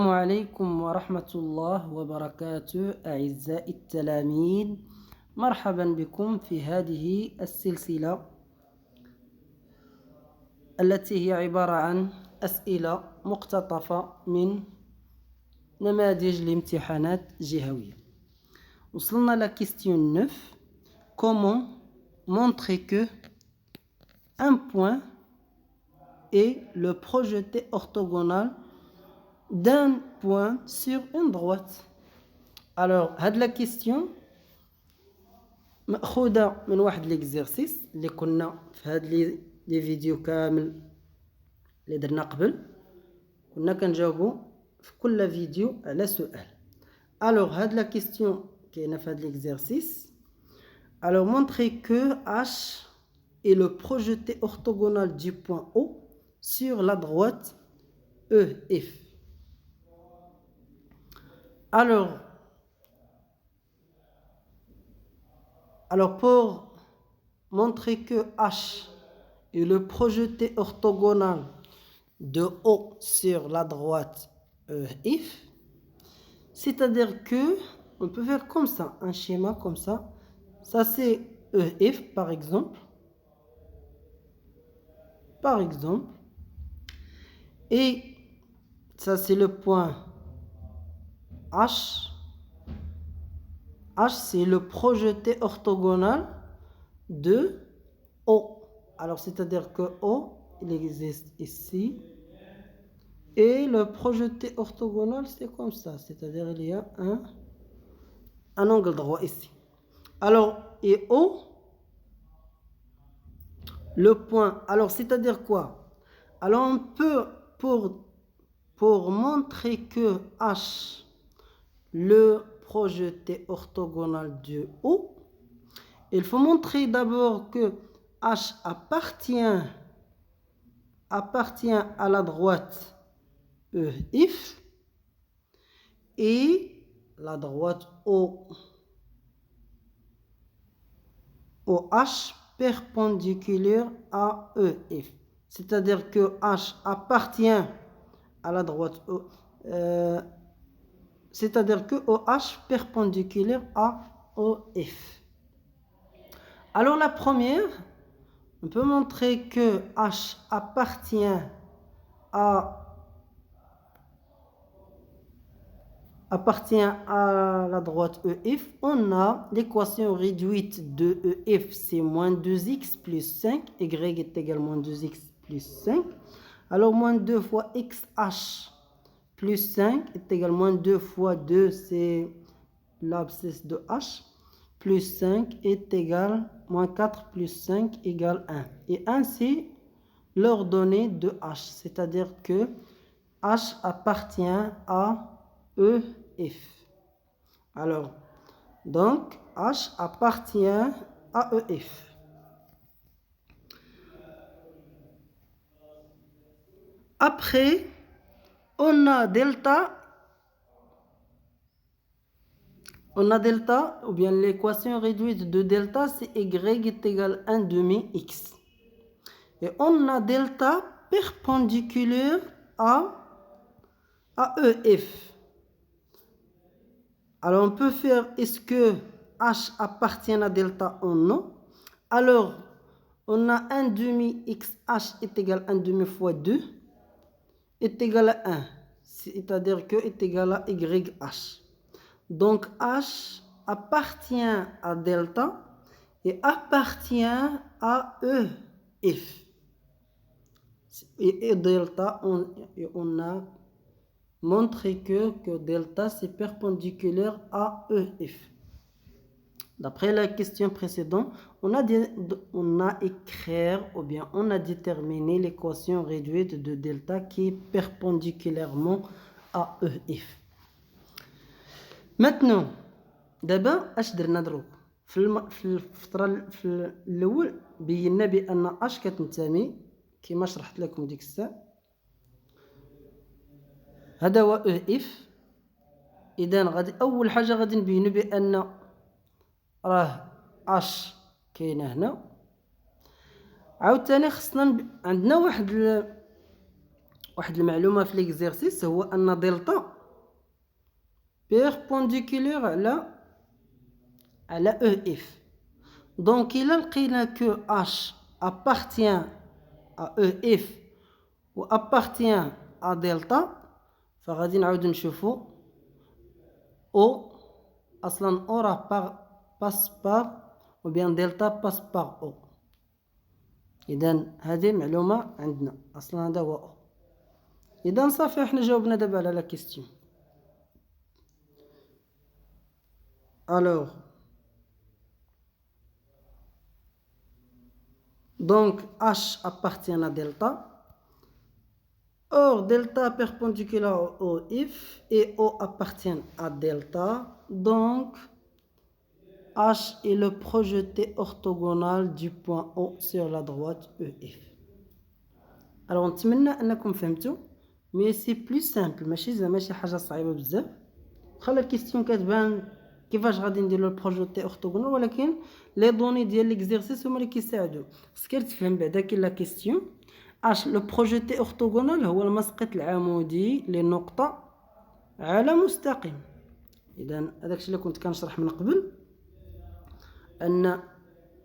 السلام عليكم ورحمة الله وبركاته أعزائي التلاميذ، مرحبا بكم في هذه السلسلة التي هي عبارة عن أسئلة مقتطفة من نماذج الامتحانات الجهوية. وصلنا la question 9. Comment montrer que un point est le projeté orthogonal d'un point sur une droite. Alors, هاد la question مأخوذة من واحد l'exercice اللي كنا في هاد لي فيديو كامل اللي درنا قبل كنا كنجاوبوا في كل فيديو على سؤال. Alors, هاد la question كاينه في هاد l'exercice. Alors, montrer que H est le projeté orthogonal du point O sur la droite EF. Alors, pour montrer que H est le projeté orthogonal de O sur la droite EF, c'est-à-dire que on peut faire comme ça, un schéma comme ça. Ça c'est EF par exemple. Et ça c'est le point H. H c'est le projeté orthogonal de O. Alors c'est-à-dire que O il existe ici. Et le projeté orthogonal c'est comme ça. C'est-à-dire il y a un angle droit ici. Alors et O, le point. Alors c'est-à-dire quoi? Alors on peut pour montrer que H le projeté orthogonal de O, il faut montrer d'abord que H appartient à la droite EF et la droite OH perpendiculaire à EF. C'est-à-dire que H appartient à la droite c'est-à-dire que OH perpendiculaire à OF. Alors la première, on peut montrer que H appartient à la droite EF. On a l'équation réduite de EF, c'est moins 2x plus 5, y est égal à moins 2x plus 5. Alors moins 2 fois xh plus 5 est égal à moins 2 fois 2, c'est l'abscisse de h, plus 5 est égal à moins 4 plus 5 égale 1. Et 1, c'est l'ordonnée de h, c'est-à-dire que h appartient à EF. Alors, donc, h appartient à EF. Après, on a delta, ou bien l'équation réduite de delta, c'est y est égal à 1 demi x. Et on a delta perpendiculaire à EF. Alors on peut faire, est-ce que h appartient à delta ou non? Alors, on a 1 demi xh est égal à 1 demi fois 2 est égal à 1. C'est-à-dire que est égal à YH. Donc H appartient à delta et appartient à EF. Et delta, on a montré que delta c'est perpendiculaire à EF. D'après la question précédente, on a écrit ou bien on a déterminé l'équation réduite de delta qui est perpendiculairement à EF. Maintenant, d'abord, اش درنا دروك في الفترة الأول بينا بأن اش كتنتمي كما شرحت لكم ديك الساعة. هذا هو EF. إذا غادي أول حاجة غادي نبينو بأن راه اش كاينه هنا. عاوتاني خصنا عندنا واحد واحد المعلومة في l'exercice هو أن دلتا perpendiculaire على EF. Donc إلا لقينا que H appartient à EF ou appartient à delta فغادي نعاود نشوفو O أصلا O passe par ou bien delta passe par O. إذن هذه معلومة عندنا أصلا هذا هو O. إذن صافي احنا جاوبنا دابا على لا كيستيون. Alors donc H appartient à delta. Or delta perpendiculaire au if et O appartient à delta. Donc H est le projeté orthogonal du point O sur la droite EF. Alors نتمنى أنكم فهمتوا mais c'est plus simple ماشي زعما شي حاجة صعيبة بزاف. خلي الكيستيون كتبان كيفاش غادي نديرو البروجيتي اورتوغونال ولكن لي دوني ديال ليكزيرسيس هما اللي كيساعدو. خصك تفهم بعدا كي لا كيستيون اش لو بروجيتي اورتوغونال هو المسقط العمودي لنقطة على مستقيم. اذا هذاكشي اللي كنت كنشرح من قبل ان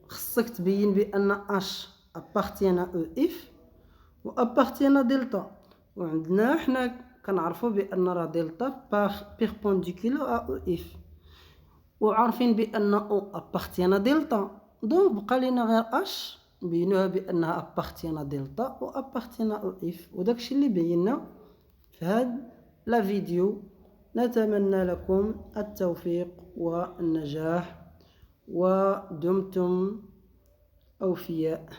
خصك تبين بان اش ابارتيان او اف و ابارتيان دلتا وعندنا حنا كنعرفوا بان راه دلتا بيربونديكولار او اف وعارفين بان او ابارتيان دلتا دونك بقى لينا غير اش نبينوها بانها ابارتيان دلتا و ابارتيان او اف وداكشي اللي بينا في هاد لا فيديو. نتمنى لكم التوفيق والنجاح ودمتم أوفياء.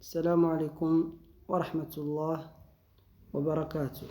السلام عليكم ورحمة الله وبركاته.